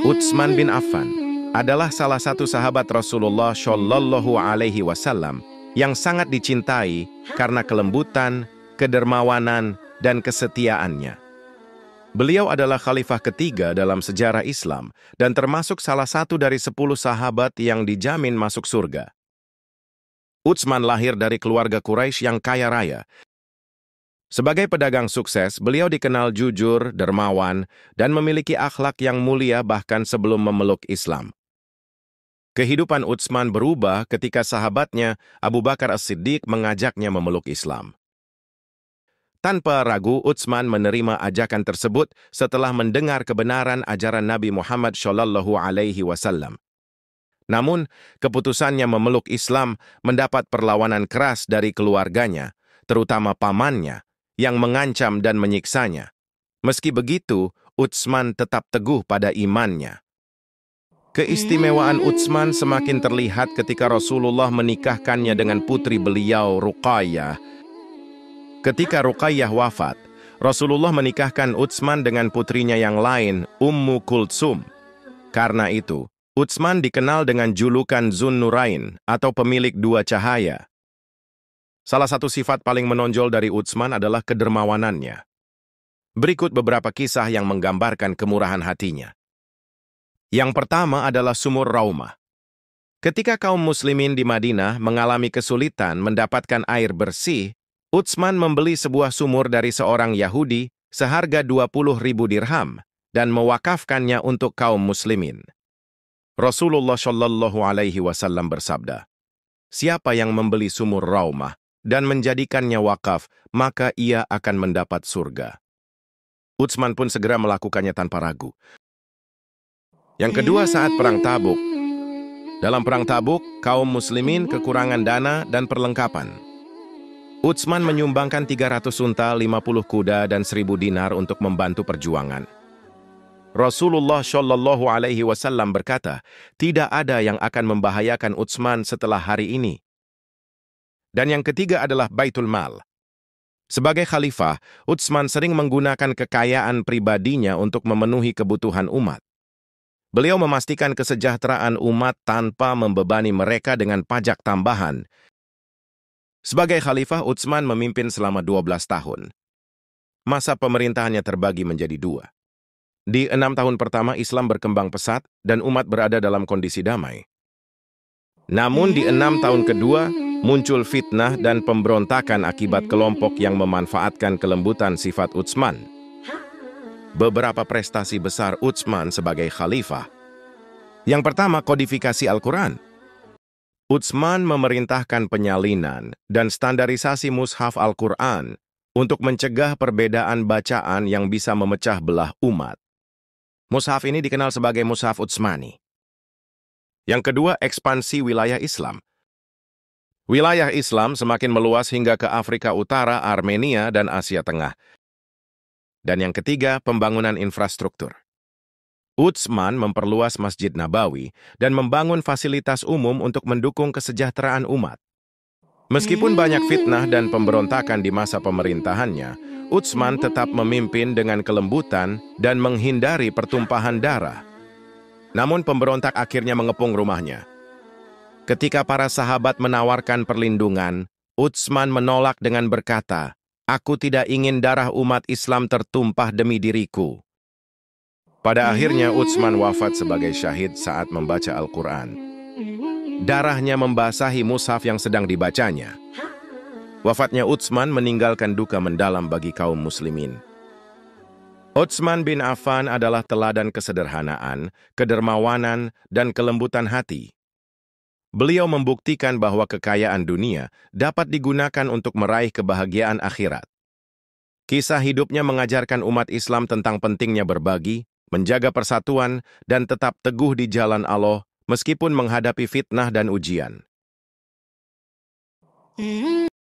Utsman bin Affan adalah salah satu sahabat Rasulullah Shallallahu Alaihi Wasallam yang sangat dicintai karena kelembutan, kedermawanan, dan kesetiaannya. Beliau adalah khalifah ketiga dalam sejarah Islam dan termasuk salah satu dari 10 sahabat yang dijamin masuk surga. Utsman lahir dari keluarga Quraisy yang kaya raya. Sebagai pedagang sukses, beliau dikenal jujur, dermawan, dan memiliki akhlak yang mulia bahkan sebelum memeluk Islam. Kehidupan Utsman berubah ketika sahabatnya Abu Bakar As-Siddiq mengajaknya memeluk Islam. Tanpa ragu, Utsman menerima ajakan tersebut setelah mendengar kebenaran ajaran Nabi Muhammad Shallallahu Alaihi Wasallam. Namun, keputusannya memeluk Islam mendapat perlawanan keras dari keluarganya, terutama pamannya, yang mengancam dan menyiksanya. Meski begitu, Utsman tetap teguh pada imannya. Keistimewaan Utsman semakin terlihat ketika Rasulullah menikahkannya dengan putri beliau, Ruqayyah. Ketika Ruqayyah wafat, Rasulullah menikahkan Utsman dengan putrinya yang lain, Ummu Kultsum. Karena itu, Utsman dikenal dengan julukan Zun Nurain atau pemilik dua cahaya. Salah satu sifat paling menonjol dari Utsman adalah kedermawanannya. Berikut beberapa kisah yang menggambarkan kemurahan hatinya. Yang pertama adalah sumur Raumah. Ketika kaum muslimin di Madinah mengalami kesulitan mendapatkan air bersih, Utsman membeli sebuah sumur dari seorang Yahudi seharga 20.000 dirham dan mewakafkannya untuk kaum muslimin. Rasulullah Shallallahu Alaihi Wasallam bersabda, "Siapa yang membeli sumur Raumah dan menjadikannya wakaf, maka ia akan mendapat surga." Utsman pun segera melakukannya tanpa ragu. Yang kedua, saat Perang Tabuk. Dalam Perang Tabuk, kaum muslimin kekurangan dana dan perlengkapan. Utsman menyumbangkan 300 unta, 50 kuda, dan 1.000 dinar untuk membantu perjuangan. Rasulullah Shallallahu Alaihi Wasallam berkata, tidak ada yang akan membahayakan Utsman setelah hari ini. Dan yang ketiga adalah Baitul Mal. Sebagai khalifah, Utsman sering menggunakan kekayaan pribadinya untuk memenuhi kebutuhan umat. Beliau memastikan kesejahteraan umat tanpa membebani mereka dengan pajak tambahan. Sebagai khalifah, Utsman memimpin selama 12 tahun. Masa pemerintahannya terbagi menjadi 2. Di 6 tahun pertama, Islam berkembang pesat dan umat berada dalam kondisi damai. Namun di 6 tahun kedua, muncul fitnah dan pemberontakan akibat kelompok yang memanfaatkan kelembutan sifat Utsman. Beberapa prestasi besar Utsman sebagai khalifah. Yang pertama, kodifikasi Al-Quran. Utsman memerintahkan penyalinan dan standarisasi mushaf Al-Quran untuk mencegah perbedaan bacaan yang bisa memecah belah umat. Mushaf ini dikenal sebagai Mushaf Utsmani. Yang kedua, ekspansi wilayah Islam. Wilayah Islam semakin meluas hingga ke Afrika Utara, Armenia, dan Asia Tengah. Dan yang ketiga, pembangunan infrastruktur. Utsman memperluas Masjid Nabawi dan membangun fasilitas umum untuk mendukung kesejahteraan umat. Meskipun banyak fitnah dan pemberontakan di masa pemerintahannya, Utsman tetap memimpin dengan kelembutan dan menghindari pertumpahan darah. Namun pemberontak akhirnya mengepung rumahnya. Ketika para sahabat menawarkan perlindungan, Utsman menolak dengan berkata, "Aku tidak ingin darah umat Islam tertumpah demi diriku." Pada akhirnya Utsman wafat sebagai syahid saat membaca Al-Quran. Darahnya membasahi mushaf yang sedang dibacanya. Wafatnya Utsman meninggalkan duka mendalam bagi kaum muslimin. Utsman bin Affan adalah teladan kesederhanaan, kedermawanan, dan kelembutan hati. Beliau membuktikan bahwa kekayaan dunia dapat digunakan untuk meraih kebahagiaan akhirat. Kisah hidupnya mengajarkan umat Islam tentang pentingnya berbagi, menjaga persatuan, dan tetap teguh di jalan Allah meskipun menghadapi fitnah dan ujian.